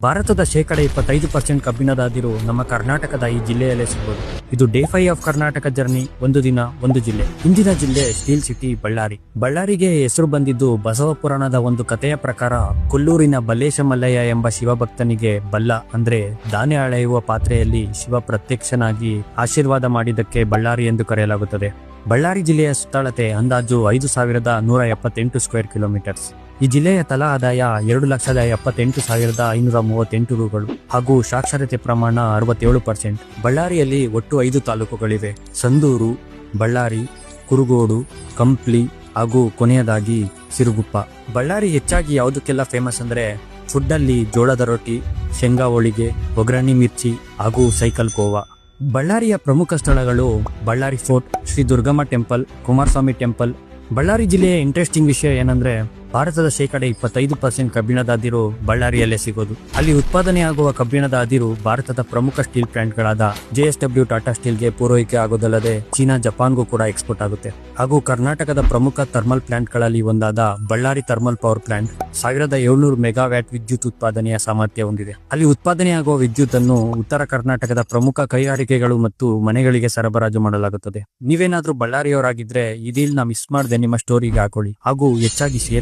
ಭಾರತದ ಶೇಕಡ 25% ಕಬ್ಬಿಣದ ಅದಿರು ನಮ್ಮ ಕರ್ನಾಟಕದ ಈ ಜಿಲ್ಲೆಯಲ್ಲೇ ಸಿಗಬಹುದು. ಇದು ಡೇ 5 ಆಫ್ ಕರ್ನಾಟಕ ಜರ್ನಿ, ಒಂದು ದಿನ ಒಂದು ಜಿಲ್ಲೆ. ಇಂದಿನ ಜಿಲ್ಲೆ ಸ್ಟೀಲ್ ಸಿಟಿ ಬಳ್ಳಾರಿ. ಬಳ್ಳಾರಿಗೆ ಹೆಸರು ಬಂದಿದ್ದು ಬಸವ ಪುರಾಣದ ಒಂದು ಕಥೆಯ ಪ್ರಕಾರ ಕೊಲ್ಲೂರಿನ ಬಲ್ಲೇಶ ಮಲ್ಲಯ್ಯ ಎಂಬ ಶಿವಭಕ್ತನಿಗೆ ಬಲ್ಲ ಅಂದ್ರೆ ಧಾನ್ಯ ಅಳೆಯುವ ಪಾತ್ರೆಯಲ್ಲಿ ಶಿವ ಪ್ರತ್ಯಕ್ಷನಾಗಿ ಆಶೀರ್ವಾದ ಮಾಡಿದ್ದಕ್ಕೆ ಬಳ್ಳಾರಿ ಎಂದು ಕರೆಯಲಾಗುತ್ತದೆ. ಬಳ್ಳಾರಿ ಜಿಲ್ಲೆಯ ಸುತ್ತಳತೆ ಅಂದಾಜು 5,178 ಸ್ಕ್ವೇರ್ ಕಿಲೋಮೀಟರ್ಸ್. ಈ ಜಿಲ್ಲೆಯ ತಲಾ ಆದಾಯ 2,78,538 ರೂಗಳು ಹಾಗೂ ಸಾಕ್ಷರತೆ ಪ್ರಮಾಣ 67%. ಬಳ್ಳಾರಿಯಲ್ಲಿ ಒಟ್ಟು 5 ತಾಲೂಕುಗಳಿವೆ: ಸಂದೂರು, ಬಳ್ಳಾರಿ, ಕುರುಗೋಡು, ಕಂಪ್ಲಿ ಹಾಗೂ ಕೊನೆಯದಾಗಿ ಸಿರುಗುಪ್ಪ. ಬಳ್ಳಾರಿ ಹೆಚ್ಚಾಗಿ ಯಾವುದಕ್ಕೆಲ್ಲ ಫೇಮಸ್ ಅಂದ್ರೆ ಫುಡ್ ಅಲ್ಲಿ ಜೋಳದ ರೊಟ್ಟಿ, ಶೇಂಗಾ ಹೋಳಿಗೆ, ಒಗ್ಗರಣೆ ಮಿರ್ಚಿ ಹಾಗೂ ಸೈಕಲ್ ಕೋವಾ. ಬಳ್ಳಾರಿಯ ಪ್ರಮುಖ ಸ್ಥಳಗಳು Ballari fort, Shri Durgamma temple, Kumaraswamy temple. Ballari ಜಿಲ್ಲೆಯ ಇಂಟ್ರೆಸ್ಟಿಂಗ್ ವಿಷಯ ಏನಂದ್ರೆ ಭಾರತದ ಶೇಕಡ 25% ಕಬ್ಬಿಣದ ಅದಿರು ಬಳ್ಳಾರಿಯಲ್ಲೇ ಸಿಗೋದು. ಅಲ್ಲಿ ಉತ್ಪಾದನೆಯಾಗುವ ಕಬ್ಬಿಣದ ಅದಿರು ಭಾರತದ ಪ್ರಮುಖ ಸ್ಟೀಲ್ ಪ್ಲಾಂಟ್ಗಳಾದ JSW ಟಾಟಾ ಸ್ಟೀಲ್ಗೆ ಪೂರೈಕೆ ಆಗೋದಲ್ಲದೆ ಚೀನಾ, ಜಪಾನ್ಗೂ ಕೂಡ ಎಕ್ಸ್ಪೋರ್ಟ್ ಆಗುತ್ತೆ. ಹಾಗೂ ಕರ್ನಾಟಕದ ಪ್ರಮುಖ ಥರ್ಮಲ್ ಪ್ಲಾಂಟ್ಗಳಲ್ಲಿ ಒಂದಾದ Ballari thermal power plant 1700 megawatt ವಿದ್ಯುತ್ ಉತ್ಪಾದನೆಯ ಸಾಮರ್ಥ್ಯ ಹೊಂದಿದೆ. ಅಲ್ಲಿ ಉತ್ಪಾದನೆಯಾಗುವ ವಿದ್ಯುತ್ ಅನ್ನು ಉತ್ತರ ಕರ್ನಾಟಕದ ಪ್ರಮುಖ ಕೈಗಾರಿಕೆಗಳು ಮತ್ತು ಮನೆಗಳಿಗೆ ಸರಬರಾಜು ಮಾಡಲಾಗುತ್ತದೆ. ನೀವೇನಾದ್ರೂ ಬಳ್ಳಾರಿಯವರಾಗಿದ್ರೆ ಈ ಡೀಲ್ ನ ಮಿಸ್ ಮಾಡದೆ ನಿಮ್ಮ ಸ್ಟೋರಿಗೆ ಹಾಕೊಳ್ಳಿ ಹಾಗೂ ಹೆಚ್ಚಾಗಿ ಶೇರ್